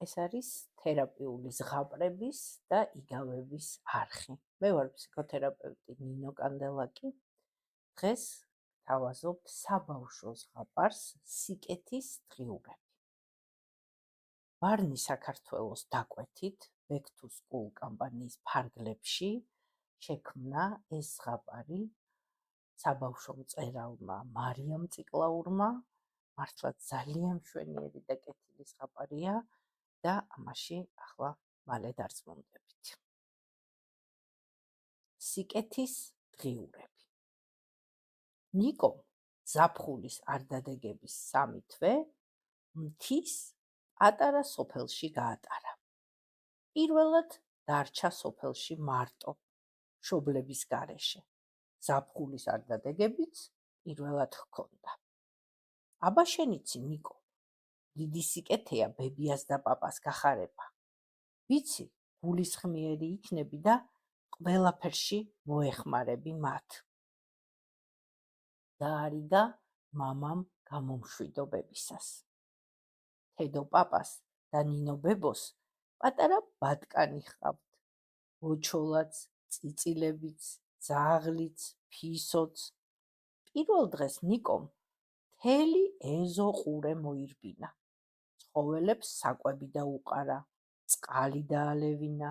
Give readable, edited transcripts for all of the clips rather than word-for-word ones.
ეს არის თერაპიული ზღაპრების და იგავების არხი. მე ვარ ფსიქოთერაპევტი ნინო კანდელაკი. დღეს გავაზობთ საბავშვო ზღაპარს სიკეთის დღიურები. ვარნი საქართველოს დაკვეთით Back to School კამპანიის ფარგლებში შექმნა ეს ზღაპარი საბავშვო მწერალმა მარიამ ციკლაურმა. მართლაც ძალიან მშვენიერი და კეთილი ზღაპარია და ამაში ახლა მალე დარწმუნდებით. სიკეთის დღიურები. ნიკო ზაფხულის არდადეგების 3 თვე მთის პატარა სოფელში გაატარა. პირველად დარჩა სოფელში მარტო, მშობლების გარეშე. ზაფხულის არდადეგებიც პირველად ჰქონდა. აბა შენ იცი, ნიკო, დიდი სიკეთეა ბებიას და პაპას გახარება. ვიცი, გულისხმიერი იქნები და ყველაფერში მოეხმარები მათ. დაარიგა მამამ გამომშვიდობებისას. თედო პაპას და ნინო ბებოს პატარა ბატკანი ჰყავთ. ბოჩოლაც, წიწილებიც, ძაღლიც, ფისოც. პირველ დღეს ნიკომ მთელი ეზო ყურე მოირბინა. ცხოველებს საკვები დაუყარა, წყალი დაალევინა,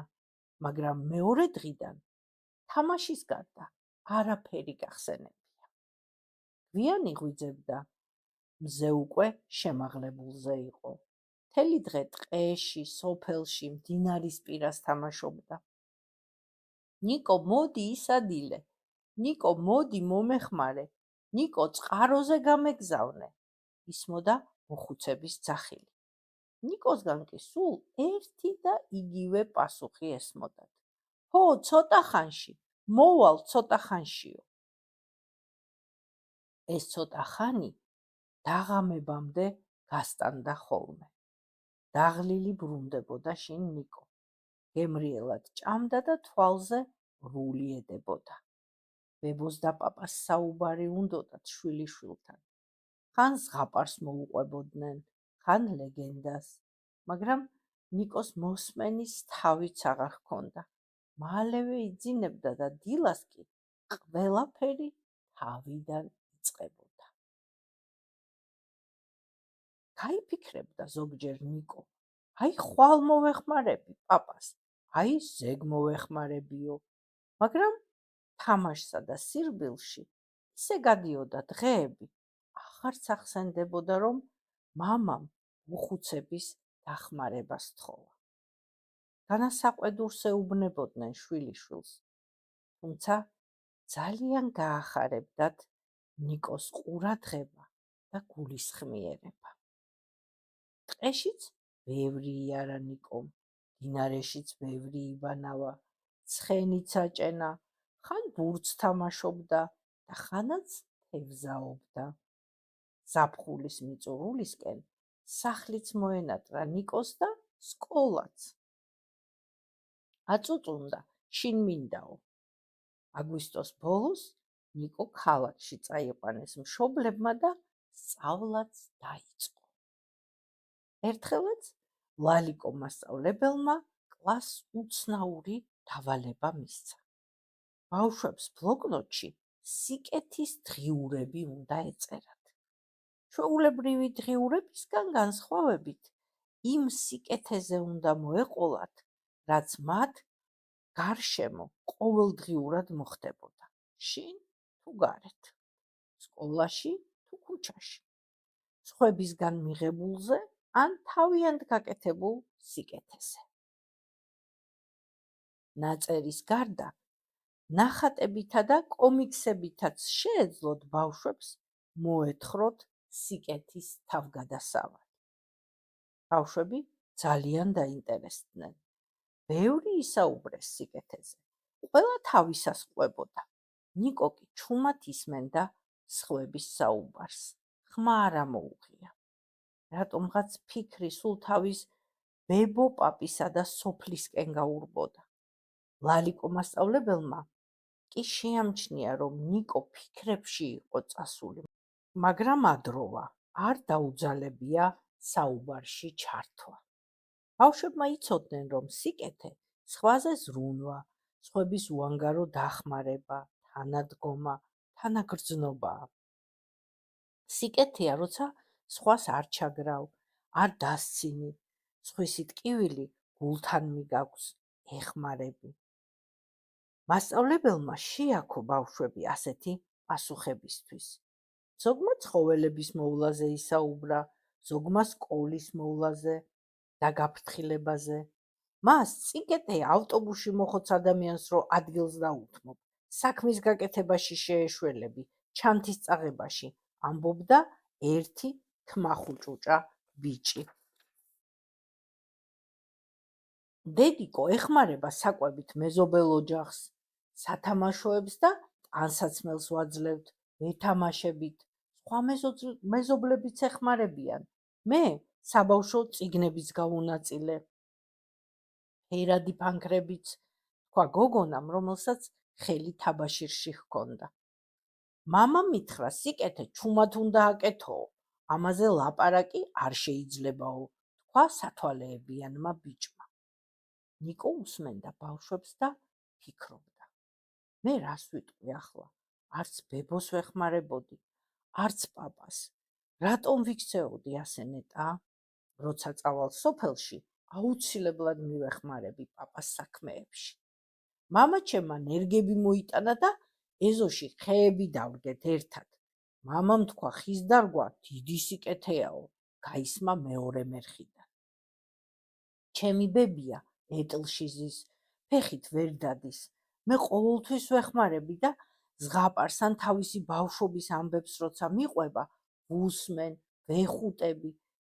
მაგრამ მეორე დღიდან თამაშის გარდა არაფერი გახსენებია. გვიან იღვიძებდა, მზე უკვე შემაღლებულზე იყო. მთელი დღე ტყეში, სოფელში, მდინარის პირას თამაშობდა. ნიკო, მოდი ისადილე, ნიკო, მოდი მომეხმარე, ნიკო, წყაროზე გამეგზავნე, ისმოდა მოხუცების ძახილი. ნიკოსგან კი სულ ერთი და იგივე პასუხი ესმოდათ. ჰო, ცოტა ხანში, მოვალ ცოტა ხანშიო. ეს ცოტა ხანი დაღამებამდე გასტანდა ხოლმე. დაღლილი ბრუნდებოდა შინ ნიკო. გემრიელად ჭამდა და თვალზე რული ედებოდა. ბებოს და პაპას საუბარი უნდოდათ შვილიშვილთან. ხან ზღაპარს მოუყვებოდნენ, ხან ლეგენდას, მაგრამ ნიკოს მოსმენის თავიც აღარ ჰქონდა. მალევე იძინებდა და დილას კი ყველაფერი თავიდან იწყებოდა. გაიფიქრებდა ზოგჯერ ნიკო, აი ხვალ მოვეხმარები პაპას, აი ზეგ მოვეხმარებიო, მაგრამ თამაშსა და სირბილში ისე გადიოდა დღეები, აღარც ახსენდებოდა, რომ მამამ მოხუცების დახმარება სთხოვა. განასაყვედურს ეუბნებოდნენ შვილიშვილს, თუმცა ძალიან გაახარებდათ ნიკოს ყურადღება და გულისხმიერება. ტყეშიც ბევრი იარა ნიკომ, მდინარეშიც ბევრი იბანავა, ცხენიც აჭენა, ხან ბურთს თამაშობდა და ხანაც თევზაობდა. ზაფხულის მიწურულისკენ სახლიც მოენატრა ნიკოს და სკოლაც. აწუწუნდა, შინ მინდაო. აგვისტოს ბოლოს ნიკო ქალაქში წაიყვანეს მშობლებმა და სწავლაც დაიწყო. ერთხელაც ლალიკო მასწავლებელმა კლასს უცნაური დავალება მისცა. ბავშვებს ბლოკნოტში სიკეთის დღიურები უნდა ეწერათ. ჩვეულებრივი დღიურებისგან განსხვავებით, იმ სიკეთეზე უნდა მოეყოლათ, რაც მათ გარშემო ყოველდღიურად მოხდებოდა. შინ თუ გარეთ, სკოლაში თუ ქუჩაში, სხვებისგან მიღებულზე ან თავიანთ გაკეთებულ სიკეთეზე. ნაწერის გარდა, ნახატებითა და კომიქსებითაც შეეძლოთ ბავშვებს მოეთხროთ სიკეთის თავგადასავალი. ბავშვები ძალიან დაინტერესდნენ. ბევრი ისაუბრეს სიკეთეზე. ყველა თავისას ყვებოდა. ნიკო კი ჩუმად ისმენდა სხვების საუბარს. ხმა არ ამოუღია. რატომღაც ფიქრი სულ თავის ბებო პაპისა და სოფლისკენ გაურბოდა. ლალიკო მასწავლებელმა კი შეამჩნია, რომ ნიკო ფიქრებში იყო წასული, მაგრამ ადროვა არ დაუძალებია საუბარში ჩართვა. ბავშვებმა იცოდნენ, რომ სიკეთე სხვაზე ზრუნვა, სხვების უანგარო დახმარება, თანადგომა, თანაგრძნობაა. სიკეთეა, როცა სხვას არ ჩაგრავ, არ დასცინი, სხვისი ტკივილი გულთან მიგაქვს, ეხმარები. მასწავლებელმა შეაქო ბავშვები ასეთი პასუხებისთვის. ზოგმა ცხოველების მოვლაზე ისაუბრა, ზოგმა სკოლის მოვლაზე და გაფრთხილებაზე. მას სიკეთე ავტობუსში მოხოც ადამიანს, რომ ადგილს დაუთმობ, საქმის გაკეთებაში შეეშველები, ჩანთის წაღებაში, ამბობდა ერთი თმახუჭუჭა ბიჭი. დედიკო ეხმარება საკვებით მეზობელ ოჯახს, სათამაშოებს და ტანსაცმელს ვაძლევთ, ვეთამაშებით, სხვა მეზობლებიც ეხმარებიან. მე საბავშვო წიგნების გავუნაწილე. ფერადი ფანქრებიც, თქვა გოგონამ, რომელსაც ხელი თაბაშირში ჰქონდა. მამამ მითხრა, სიკეთე ჩუმად უნდა აკეთოო, ამაზე ლაპარაკი არ შეიძლებაო, თქვა სათვალეებიანმა ბიჭმა. ნიკო უსმენდა ბავშვებს და ფიქრობდა. მე რას ვიტყვი ახლა? არც ბებოს ვეხმარებოდი, არც პაპას. რატომ ვიქცეოდი ასე ნეტა? როცა წავალ სოფელში, აუცილებლად მივეხმარები პაპას საქმეებში. მამა ჩემმა ნერგები მოიტანა და ეზოში ხეები დავდგეთ ერთად. მამამ თქვა, ხის დარგვა დიდი სიკეთეაო, გაისმა მეორე მერხიდან. ჩემი ბებია ეტლში ზის, ფეხით ვერ დადის. მე ყოველთვის ვეხმარები და ზღაპარს ან თავისი ბავშვობის ამბებს როცა მიყვება, ვუსმენ, ვეხუტები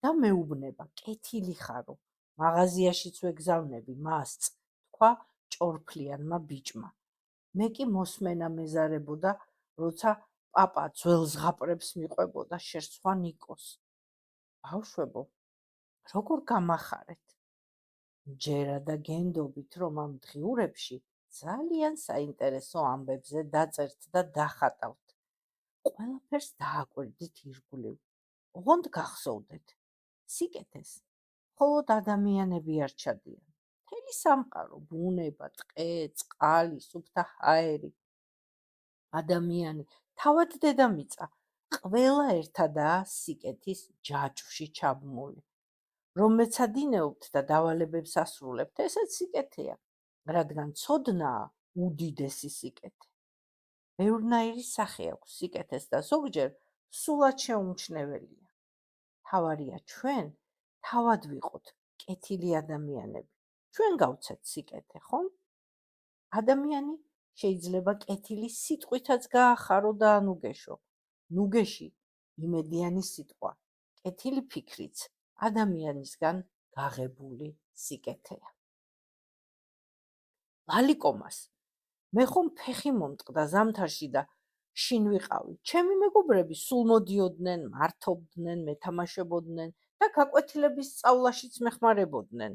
და მეუბნება, კეთილი ხარო, მაღაზიაშიც ვეგზავნები მასწ, თქვა ჭორფლიანმა ბიჭმა. მე კი მოსმენა მეზარებოდა, როცა პაპა ძველ ზღაპრებს მიყვებოდა შერსვა ნიკოს. ბავშვებო, როგორ გამახარეთ? ჯერა და გენდობით, რომ ამ დღიურებში ძალიან საინტერესო ამბებზე დაწერთ და დახატავთ. ყველაფერს დააკვირდით ირგვლივ. ოღონდ გახსოვდეთ, სიკეთეს მხოლოდ ადამიანები არ ჩადიან. მთელი სამყარო, ბუნება, ტყე, წყალი, სუფთა ჰაერი, ადამიანი, თავად დედამიწა, ყველა ერთადაა სიკეთის ჯაჭვში ჩაბმული. რომ მეცადინეობთ და დავალებებს ასრულებთ, ესეც სიკეთეა, რადგან ცოდნაა უდიდესი სიკეთე. ბევრნაირი სახე აქვს სიკეთეს და ზოგჯერ სულად შეუმჩნეველია. თავარია ჩვენ თავად ვიყოთ კეთილი ადამიანები. ჩვენ გავცეთ სიკეთე, ხომ? ადამიანი შეიძლება კეთილი სიტყვითაც გაახარო და ანუგეშო. ნუგეში იმედიანი სიტყვა, კეთილი ფიქრიც ადამიანისგან გაღებული სიკეთეა. ლალიკომას მე ხომ ფეხი მომტყდა ზამთარში და შინ ვიყავი. ჩემი მეგობრები სულ მოდიოდნენ, მართობდნენ, მეთამაშებოდნენ და გაკვეთილების სწავლაშიც მეხმარებოდნენ,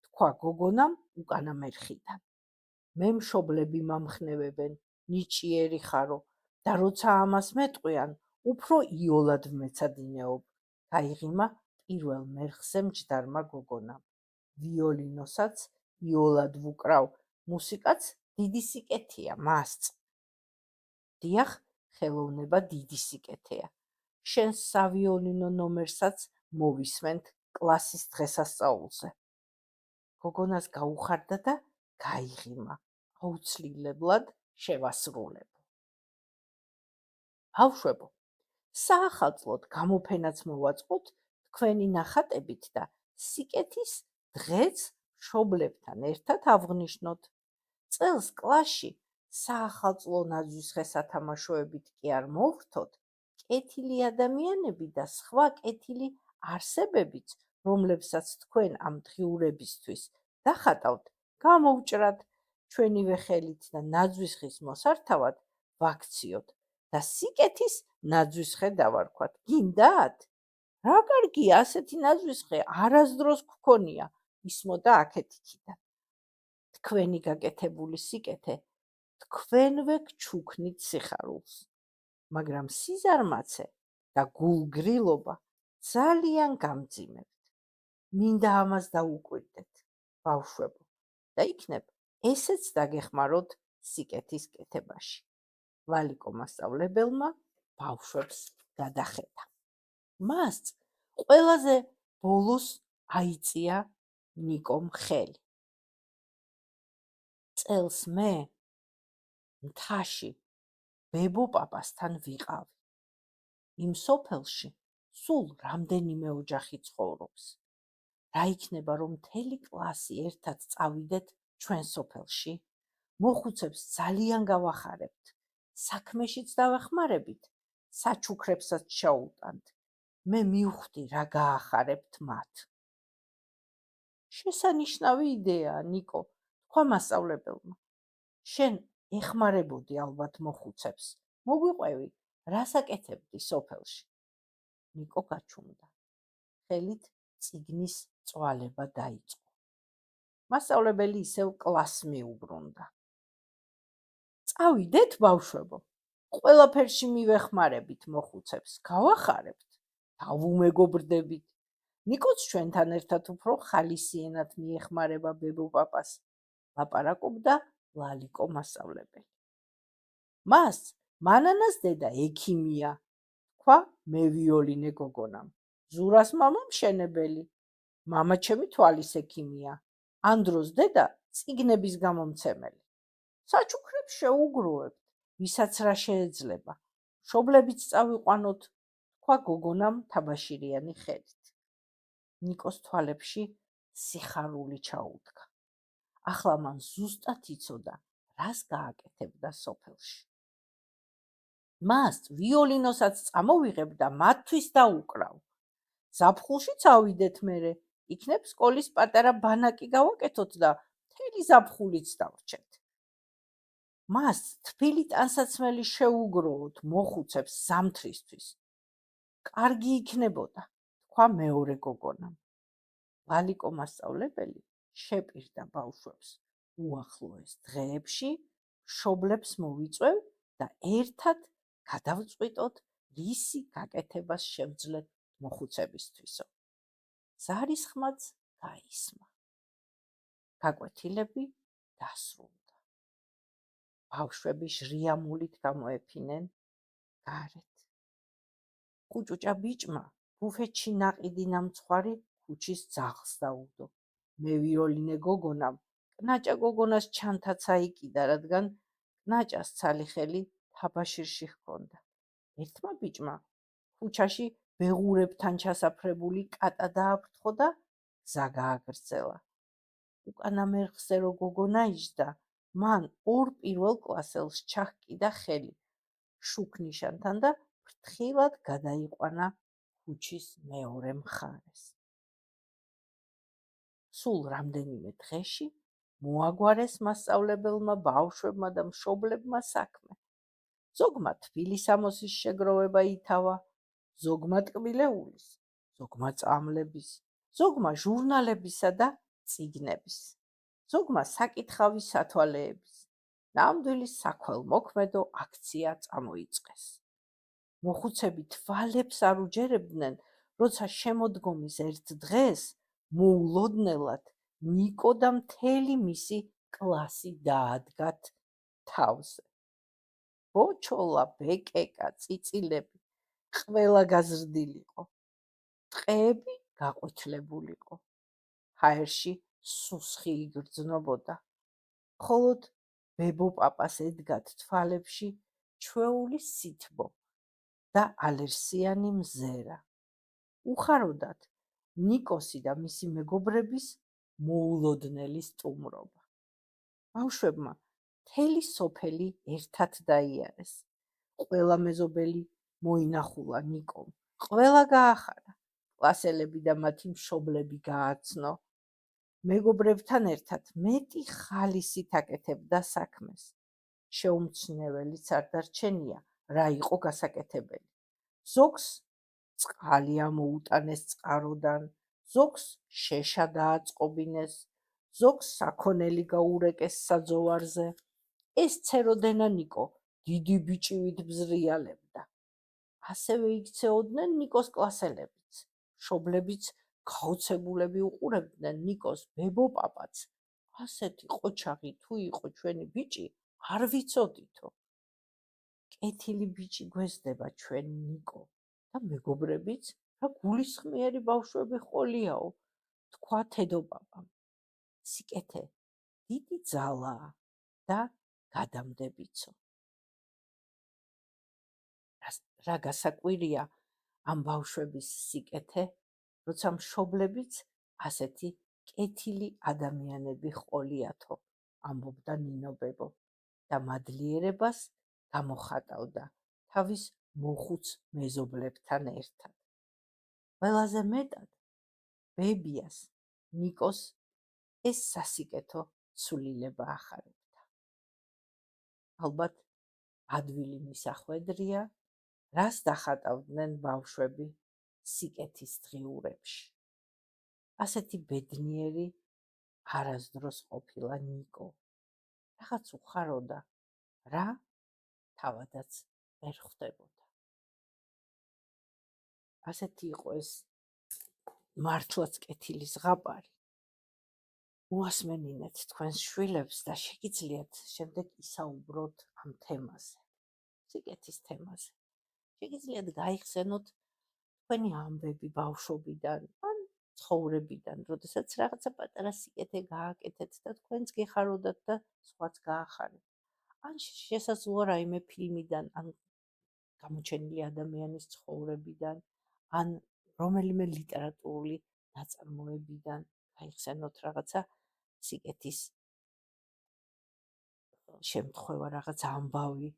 თქვა გოგონამ უკანა მერხიდან. მე მშობლები მომხნევებენ, ნიჭიერი ხარო და როცა ამას მეტყვიან, უფრო იოლად ვმეცადინეობ, გაიღიმა პირველ მერხზე მჯდარმა გოგონამ. ვიოლინოსაც იოლად ვუკრავ, მუსიკაც დიდი სიკეთეა, მასწ. დიახ, ხელოვნება დიდი სიკეთეა. შენს სავიოლინო ნომერსაც მოვისმენთ კლასის დღესასწაულზე. გოგონას გაუხარდა და გაიღიმა. აუცილებლად შევასრულებო. ბავშვებო, საახალწლოდ გამოფენაც მოვაწყოთ თქვენი ნახატებით და სიკეთის დღეც მშობლებთან ერთად ავღნიშნოთ. წელს კლასში საახალწლო ნაძვის ხესათამაშოებით კი არ მოვხდოთ, კეთილი ადამიანები და სხვა კეთილი არსებებიც, რომლებსაც თქვენ ამ დღიურებისთვის დახატავთ, გამოვჭრათ ჩვენივე ხელით და ნაძვის ხის მოსართავად ვაქციოთ და სიკეთის ნაძვის ხე დავარქვათ. გინდათ? რა კარგია, ასეთი ნაძვის ხე არასდროს გქონია, ისმოდა აქეთ-იქიდან. თქვენი გაკეთებული სიკეთე თქვენვე გჩუქნით სიხარულს, მაგრამ სიზარმაცე და გულგრილობა ძალიან გამძიმებთ. მინდა ამას დაუკვირდეთ, ბავშვებო, და იქნებ ესეც დაგეხმაროთ სიკეთის კეთებაში. ვალიკო მასწავლებელმა ბავშვებს გადახედა. მას ყველაზე ბოლოს აიწია ნიკომ ხელი. წელს მე მთაში ბებო პაპასთან ვიყავი. იმ სოფელში სულ რამდენიმე ოჯახი ცხოვრობს. რა იქნება, რომ მთელი კლასი ერთად წავიდეთ ჩვენ სოფელში? მოხუცებს ძალიან გავახარებთ, საქმეშიც დავეხმარებით, საჩუქრებსაც ჩაუტანთ. მე მივხვდი რა გაახარებთ მათ. შესანიშნავი იდეაა, ნიკო, თქვა მასწავლებელმა. შენ ეხმარებოდი ალბათ მოხუცებს. მოგვიყვევი, რას აკეთებდი სოფელში? ნიკო გაჩუმდა. ხელით წიგნის წვალება დაიწყო. მასწავლებელი ისევ კლასს მიუბრუნდა. წავიდეთ, ბავშვებო, ყველაფერში მივეხმარებით მოხუცებს, გავახარებთ, დავუმეგობრდებით. ნიკოც ჩვენთან ერთად უფრო ხალისიანად მიეხმარება ბებო პაპას, ლაპარაკობდა ვალიკო მასწავლებელი. მას მანანას დედა ექიმია, თქვა მევიოლინე გოგონამ. ზურას მამა მშენებელი, მამა ჩემი თვალის ექიმია, ანდროს დედა წიგნების გამომცემელი. საჩუქრებს შეუგროვებთ, ვისაც რა შეეძლება. მშობლებიც წავიყვანოთ, თქვა გოგონამ თაბაშირიანი ხელით. ნიკოს თვალებში სიხარული ჩაუდგა. ახლა მან ზუსტად იცოდა, რას გააკეთებდა სოფელში. მას ვიოლინოსაც წამოვიღებ და მათთვის დაუკრავ. ზაფხულში წავიდეთ მერე, იქნებ სკოლის პატარა ბანაკი გავაკეთოთ და მთელი ზაფხულიც დავრჩეთ. მას თბილი ტანსაცმელი შეუგროვოთ მოხუცებს ზამთრისთვის. კარგი იქნებოდა, თქვა მეორე გოგონამ. ვალიკო მასწავლებელი შეპირდა ბავშვებს. უახლოეს დღეებში მშობლებს მოვიწვევ და ერთად გადავწყვიტოთ, რისი გაკეთებას შევძლეთ მოხუცებისთვისო. ზარისხმაც გაისმა. გაკვეთილები დასრულდა. ბავშვები ჟრიამულით გამოეფინენ გარეთ. ხუჭუჭა ბიჭმა ბუფეტში ნაყიდი ნამცხვარი ქუჩის ძაღლს დაუდო. მევიოლინე გოგონამ კნაჭა გოგონას ჩანთაც აიკიდა, რადგან კნაჭას ცალი ხელი თაბაშირში ჰქონდა. ერთმა ბიჭმა ქუჩაში ბეღურებთან ჩასაფრებული კატა დააფრთხო და გზა გააგრძელა. უკანა მერხზე რო გოგონა იჯდა, მან ორ პირველ კლასელს ჩაჰკიდა ხელი შუქნიშანთან და ფრთხილად გადაიყვანა ქუჩის მეორე მხარეს. სულ რამდენიმე დღეში მოაგვარეს მასწავლებელმა, ბავშვებმა და მშობლებმა საქმე. ზოგმა თბილი სამოსის შეგროვება ითავა, ზოგმა ტკბილეულის, ზოგმა წამლების, ზოგმა ჟურნალებისა და წიგნების, ზოგმა საკითხავის სათვალეების. ნამდვილი საქველმოქმედო აქცია წამოიწყეს. მოხუცები თვალებს არ უჯერებდნენ, როცა შემოდგომის ერთ დღეს მოულოდნელად ნიკო და მთელი მისი კლასი დაადგათ თავზე. ბოჩოლა, ბეკეკა, წიწილები ყველა გაზრდილიყო. ტყეები გაყვითლებულიყო. ჰაერში სუსხი იგრძნობოდა. მხოლოდ ბებო პაპას ედგათ თვალებში ჩვეული სითბო და ალერსიანი მზერა. უხაროდათ ნიკოსი და მისი მეგობრების მოულოდნელი სტუმრობა. ბავშვებმა მთელი სოფელი ერთად დაიარეს. ყველა მეზობელი მოინახულა ნიკომ. ყველა გაახარა. კლასელები და მათი მშობლები გააცნო. მეგობრებთან ერთად მეტი ხალისით აკეთებდა საქმეს. შეუმჩნეველიც არ დარჩენია, რა იყო გასაკეთებელი. ზოგს წყალი ამოუტანეს წყაროდან, ზოგს შეშა დააწყობინეს, ზოგს საქონელი გაურეკეს საძოვარზე. ეს ცეროდენა ნიკო დიდი ბიჭივით ბზრიალებდა. ასევე იქცეოდნენ ნიკოს კლასელებიც, მშობლებიც გაოცებულები უყურებდნენ ნიკოს ბებო-პაპაც. ასეთი ყოჩაღი თუ იყო ჩვენი ბიჭი, არ ვიცოდითო. კეთილი ბიჭი გვესდება ჩვენ ნიკო და მეგობრებიც, რა გულისხმიერი ბავშვები ყოლიაო, თქვა თედო-პაპამ. სიკეთე დიდი ძალაა და გადამდებიცო. რა გასაკვირია ამ ბავშვების სიკეთე, როცა მშობლებიც ასეთი კეთილი ადამიანები ყოლიათო, ამბობდა ნინო ბებო და მადლიერებას გამოხატავდა თავის მოხუც მეზობლებთან ერთად. ყველაზე მეტად ბებიას, ნიკოს ეს სასიკეთო ცვლილება ახარებდა. ალბათ ადვილი მისახვედრია, რას დახატავდნენ ბავშვები სიკეთის დღიურებში. ასეთი ბედნიერი არასდროს ყოფილა ნიკო. რაღაც უხაროდა, რა თავადაც ვერ ხვდებოდა. ასეთი იყო ეს მართლაც კეთილი ზღაპარი. მოასმენინეთ თქვენს შვილებს და შეგიძლიათ შემდეგ ისაუბროთ ამ თემაზე, სიკეთის თემაზე. შეგიძლიათ გაიხსენოთ თქვენი ამბები ბავშვობიდან ან ცხოვრებიდან, როდესაც რაღაცა პატარა სიკეთე გააკეთეთ და თქვენც გეხაროდათ და სხვაც გაახარეთ. ან შესაძლოა რაიმე ფილმიდან, ან გამოჩენილი ადამიანის ცხოვრებიდან, ან რომელიმე ლიტერატურული ნაწარმოებიდან გაიხსენოთ რაღაცა სიკეთის შემთხვევა, რაღაც ამბავი,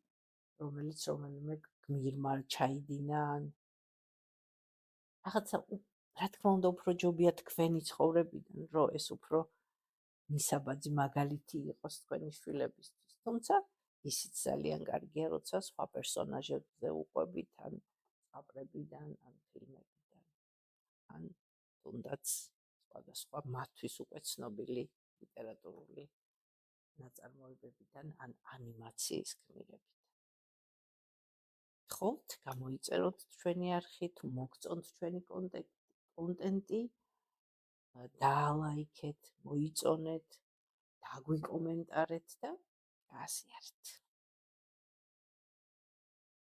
რომელიც რომელიმე გმირმა ჩაიდინა, ან რაღაცა, რა თქმა უნდა, უფრო ჯობია თქვენი ცხოვრებიდან, რომ ეს უფრო მისაბაძი მაგალითი იყოს თქვენი შვილებისთვის. თუმცა ისიც ძალიან კარგია, როცა სხვა პერსონაჟებზე უყვებით, ან წაყრებიდან, ან ფილმებიდან, ან თუნდაც სხვადასხვა მათთვის უკვე ცნობილი ლიტერატურული ნაწარმოებებიდან, ან ანიმაციის გმირებით. ხოთ, გამოიწეროთ ჩვენი არხი, თუ მოგწონთ ჩვენი კონტენტი, დაალაიქეთ, მოიწონეთ, დაგვიკომენტარეთ და გააზიარეთ.